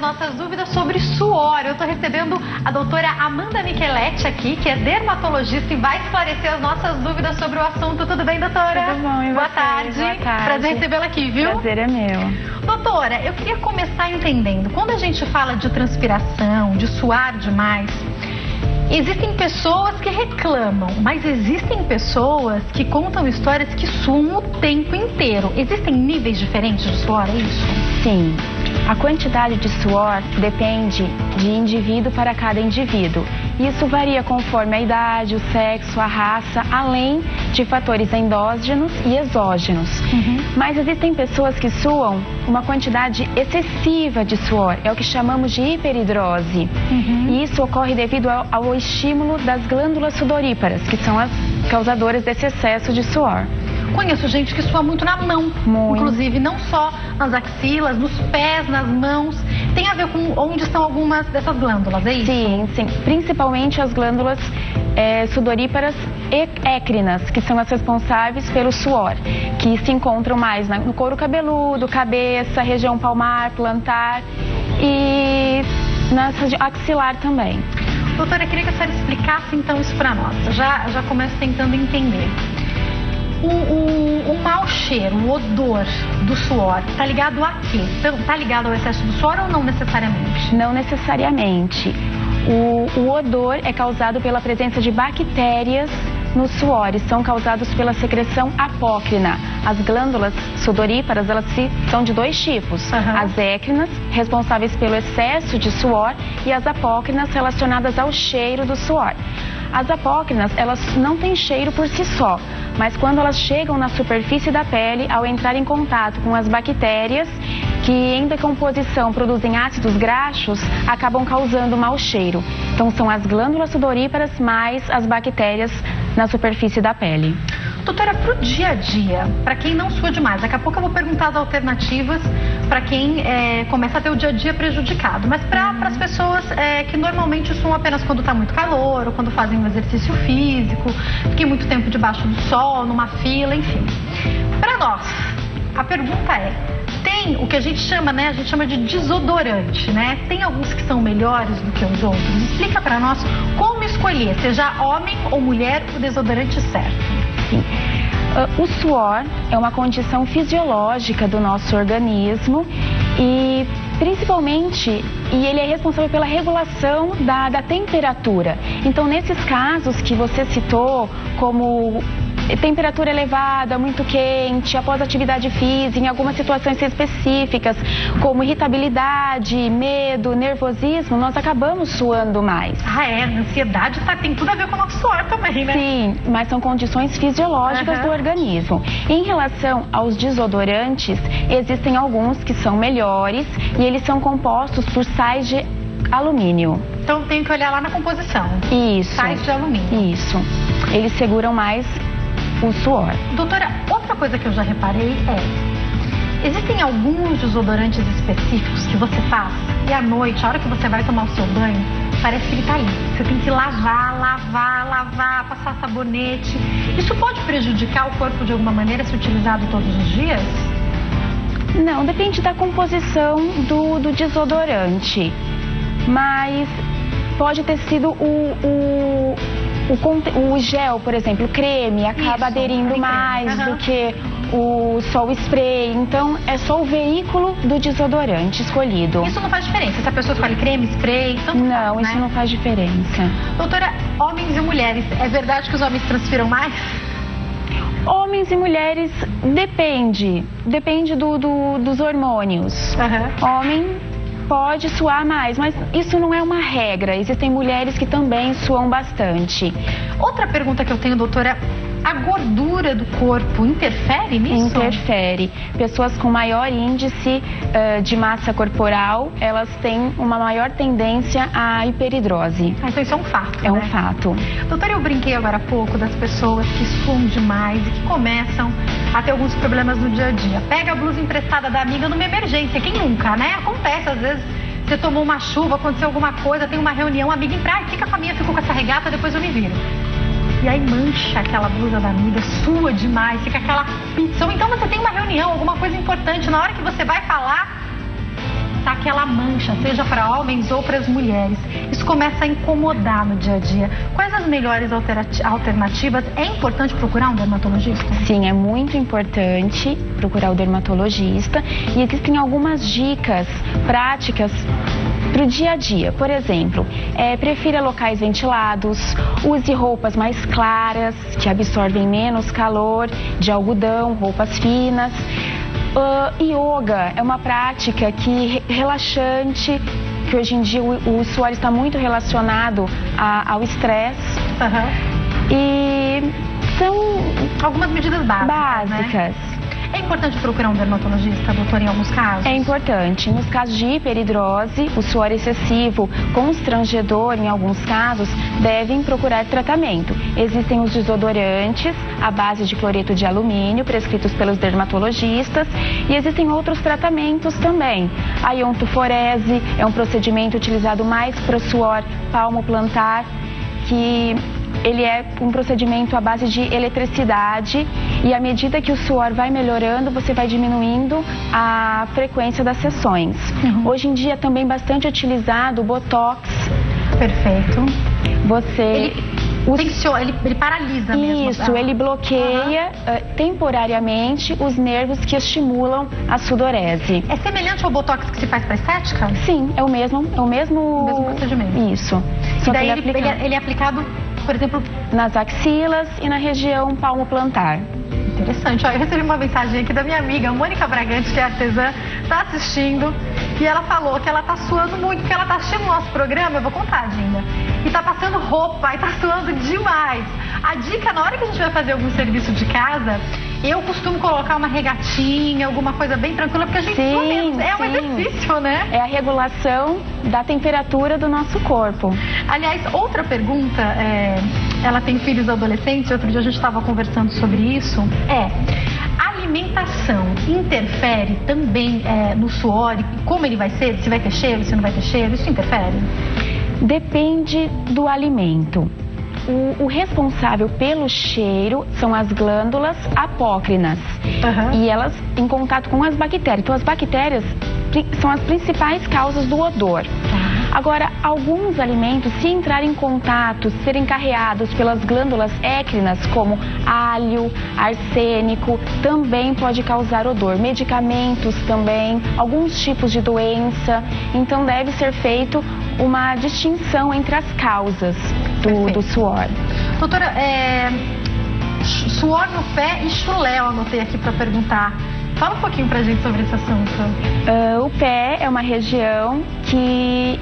nossas dúvidas sobre suor. Eu estou recebendo a doutora Amanda Micheletti aqui, que é dermatologista e vai esclarecer as nossas dúvidas sobre o assunto. Tudo bem, doutora? Tudo bom, e Boa você? tarde. Boa tarde. Prazer recebê-la aqui, viu? Prazer é meu. Doutora, eu queria começar entendendo. Quando a gente fala de transpiração, de suar demais, existem pessoas que reclamam, mas existem pessoas que contam histórias que suam o tempo inteiro. Existem níveis diferentes de suor, é isso? Sim. A quantidade de suor depende de indivíduo para cada indivíduo. Isso varia conforme a idade, o sexo, a raça, além de fatores endógenos e exógenos. Mas existem pessoas que suam uma quantidade excessiva de suor, é o que chamamos de hiperidrose. E isso ocorre devido ao estímulo das glândulas sudoríparas, que são as causadoras desse excesso de suor. Conheço gente que sua muito na mão, inclusive não só nas axilas, nos pés, nas mãos. Tem a ver com onde estão algumas dessas glândulas, é isso? Sim, sim. Principalmente as glândulas sudoríparas écrinas, que são as responsáveis pelo suor, que se encontram mais no couro cabeludo, cabeça, região palmar, plantar e na axilar também. Doutora, eu queria que a senhora explicasse então isso para nós. Já começo tentando entender. O mau cheiro, o odor do suor, está ligado a quê? Está ligado ao excesso do suor ou não necessariamente? Não necessariamente. O odor é causado pela presença de bactérias nos suores, são causados pela secreção apócrina. As glândulas sudoríparas, elas são de dois tipos. As écrinas, responsáveis pelo excesso de suor, e as apócrinas, relacionadas ao cheiro do suor. As apócrinas, elas não têm cheiro por si só, mas quando elas chegam na superfície da pele, ao entrar em contato com as bactérias, que em decomposição produzem ácidos graxos, acabam causando mau cheiro. Então são as glândulas sudoríparas mais as bactérias na superfície da pele. Doutora, para o dia a dia, para quem não sua demais, daqui a pouco eu vou perguntar as alternativas para quem começa a ter o dia a dia prejudicado, mas para as pessoas que normalmente suam apenas quando está muito calor ou quando fazem um exercício físico, fiquem muito tempo debaixo do sol, numa fila, enfim. Para nós, a pergunta é, tem o que a gente chama, a gente chama de desodorante, né? Tem alguns que são melhores do que os outros. Explica para nós como escolher, seja homem ou mulher, o desodorante certo. Sim. O suor é uma condição fisiológica do nosso organismo e principalmente, ele é responsável pela regulação da temperatura. Então, nesses casos que você citou, como temperatura elevada, muito quente, após atividade física, em algumas situações específicas, como irritabilidade, medo, nervosismo, nós acabamos suando mais. Ansiedade tem tudo a ver com o nosso suor também, né? Sim, mas são condições fisiológicas do organismo. Em relação aos desodorantes, existem alguns que são melhores e eles são compostos por sais de alumínio. Então tenho que olhar lá na composição. Isso. Sais de alumínio. Isso. Eles seguram mais o suor. Doutora, outra coisa que eu já reparei existem alguns desodorantes específicos que você faz e à noite, a hora que você vai tomar o seu banho, parece que ele tá ali. Você tem que lavar, passar sabonete. Isso pode prejudicar o corpo de alguma maneira se utilizado todos os dias? Não, depende da composição do desodorante. Mas pode ter sido o gel, por exemplo, o creme, acaba aderindo mais do que só o spray. Então, é só o veículo do desodorante escolhido. Isso não faz diferença? Se a pessoa escolhe creme, spray, tanto não, faz, isso não faz diferença. Doutora, homens e mulheres, é verdade que os homens transpiram mais? Homens e mulheres, depende dos hormônios. Homem pode suar mais, mas isso não é uma regra. Existem mulheres que também suam bastante. Outra pergunta que eu tenho, doutora, a gordura do corpo interfere nisso? Interfere. Pessoas com maior índice de massa corporal, elas têm uma maior tendência à hiperidrose. Então isso é um fato, É um fato. Doutora, eu brinquei agora há pouco das pessoas que suam demais e que começam a ter alguns problemas no dia a dia. Pega a blusa emprestada da amiga numa emergência, quem nunca, né? Acontece, às vezes você tomou uma chuva, aconteceu alguma coisa, tem uma reunião, a amiga fica com a minha, ficou com essa regata, depois eu me viro. E aí mancha aquela blusa da amiga, sua demais, fica aquela pizza. Ou então você tem uma reunião, alguma coisa importante, na hora que você vai falar, tá aquela mancha, seja para homens ou para as mulheres. Isso começa a incomodar no dia a dia. Quais as melhores alternativas? É importante procurar um dermatologista? Sim, é muito importante procurar o dermatologista e existem algumas dicas práticas para o dia a dia. Por exemplo, prefira locais ventilados, use roupas mais claras, que absorvem menos calor, de algodão, roupas finas. Yoga é uma prática relaxante, que hoje em dia o suor está muito relacionado ao estresse. E são algumas medidas básicas. Né? É importante procurar um dermatologista, doutor, em alguns casos? É importante. Nos casos de hiperidrose, o suor excessivo, constrangedor em alguns casos, devem procurar tratamento. Existem os desodorantes à base de cloreto de alumínio, prescritos pelos dermatologistas, e existem outros tratamentos também. A iontoforese é um procedimento utilizado mais para o suor palmo-plantar, que ele é um procedimento à base de eletricidade e à medida que o suor vai melhorando, você vai diminuindo a frequência das sessões. Hoje em dia é também bastante utilizado o Botox. Perfeito. Ele paralisa mesmo. Isso, ele bloqueia temporariamente os nervos que estimulam a sudorese. É semelhante ao Botox que se faz para estética? Sim, é o mesmo procedimento. Isso. E daí ele é aplicado, por exemplo, nas axilas e na região palmo-plantar. Interessante. Ó, eu recebi uma mensagem aqui da minha amiga Mônica Bragante, que é artesã, está assistindo, e ela falou que ela está suando muito, porque ela está assistindo o nosso programa, eu vou contar, Dinda, e está passando roupa, e está suando demais. A dica, na hora que a gente vai fazer algum serviço de casa, eu costumo colocar uma regatinha, alguma coisa bem tranquila, porque a gente sua menos. É um exercício, né? É a regulação da temperatura do nosso corpo. Aliás, outra pergunta, ela tem filhos adolescentes, outro dia a gente estava conversando sobre isso, a alimentação interfere também no suor, como ele vai ser, se vai ter cheiro, se não vai ter cheiro, isso interfere? Depende do alimento. O responsável pelo cheiro são as glândulas apócrinas e elas em contato com as bactérias. Então as bactérias são as principais causas do odor. Agora, alguns alimentos, se entrarem em contato, serem carreados pelas glândulas écrinas, como alho, arsênico, também pode causar odor. Medicamentos também, alguns tipos de doença. Então deve ser feito uma distinção entre as causas do suor. Doutora, suor no pé e chulé eu anotei aqui para perguntar. Fala um pouquinho pra gente sobre esse assunto. O pé é uma região que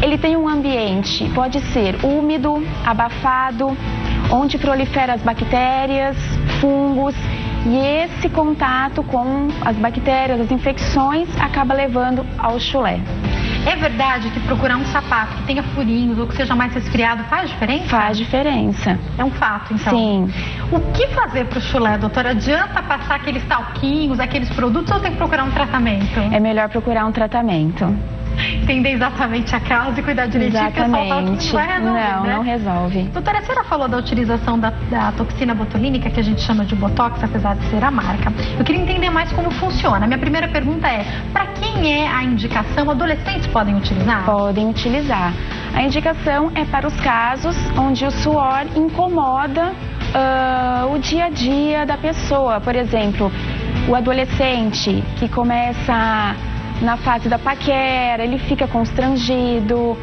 ele tem um ambiente, pode ser úmido, abafado, onde proliferam as bactérias, fungos, e esse contato com as bactérias, as infecções, acaba levando ao chulé. É verdade que procurar um sapato que tenha furinhos ou que seja mais resfriado faz diferença? Faz diferença. É um fato, então? Sim. O que fazer para o chulé, doutora? Adianta passar aqueles talquinhos, aqueles produtos ou tem que procurar um tratamento? É melhor procurar um tratamento. Entender exatamente a causa e cuidar direitinho, exatamente. Porque não vai resolver, né? Não resolve. Doutora, a senhora falou da utilização da toxina botulínica, que a gente chama de Botox, apesar de ser a marca. Eu queria entender mais como funciona. Minha primeira pergunta é, para quem é a indicação? Adolescentes podem utilizar? Podem utilizar. A indicação é para os casos onde o suor incomoda o dia a dia da pessoa. Por exemplo, o adolescente que começa na fase da paquera, ele fica constrangido.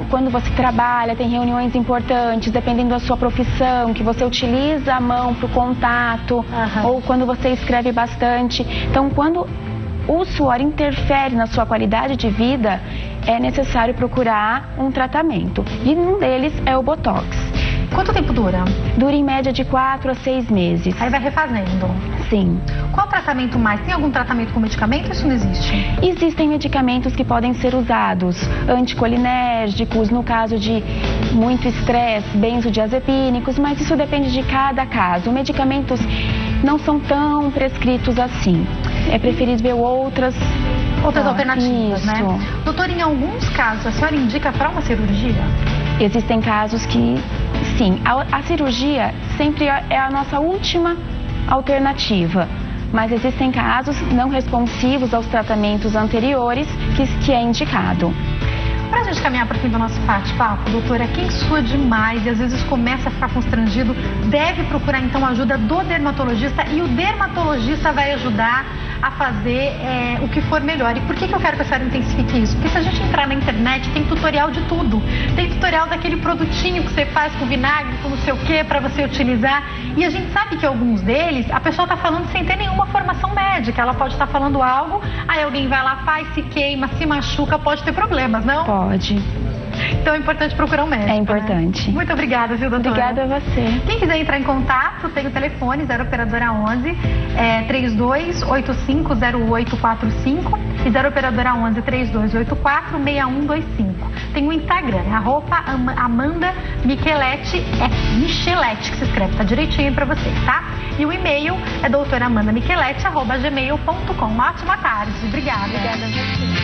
Quando você trabalha, tem reuniões importantes, dependendo da sua profissão, que você utiliza a mão para o contato, ou quando você escreve bastante. Então, quando o suor interfere na sua qualidade de vida, é necessário procurar um tratamento. E um deles é o Botox. Quanto tempo dura? Dura em média de 4 a 6 meses. Aí vai refazendo? Sim. Qual tratamento mais? Tem algum tratamento com medicamento ou isso não existe? Existem medicamentos que podem ser usados, anticolinérgicos, no caso de muito estresse, benzodiazepínicos, mas isso depende de cada caso. Medicamentos não são tão prescritos assim. É preferível outras alternativas, né? Doutor, em alguns casos, a senhora indica para uma cirurgia? Existem casos que, sim, a cirurgia sempre é a nossa última alternativa, mas existem casos não responsivos aos tratamentos anteriores que é indicado. Para a gente caminhar para o fim do nosso bate-papo, doutora, quem sua demais e às vezes começa a ficar constrangido, deve procurar então a ajuda do dermatologista e o dermatologista vai ajudar a fazer o que for melhor. E por que eu quero que a senhora intensifique isso? Porque se a gente entrar na internet, tem tutorial de tudo. Tem tutorial daquele produtinho que você faz com vinagre, com não sei o que, para você utilizar. E a gente sabe que alguns deles, a pessoa está falando sem ter nenhuma formação médica. Ela pode estar falando algo, aí alguém vai lá, faz, se queima, se machuca, pode ter problemas, não? Pode. Então é importante procurar um médico. É importante. Né? Muito obrigada, viu, doutora? Obrigada a você. Quem quiser entrar em contato, tem o telefone 0 operadora 11 32850845 e 0 operadora 11 3284 6125. Tem o Instagram, @Amanda Micheletti, Micheletti que se escreve, tá direitinho pra vocês, tá? E o e-mail é doutoramandamicheletti@gmail.com. Uma ótima tarde. Obrigada. Obrigada a você.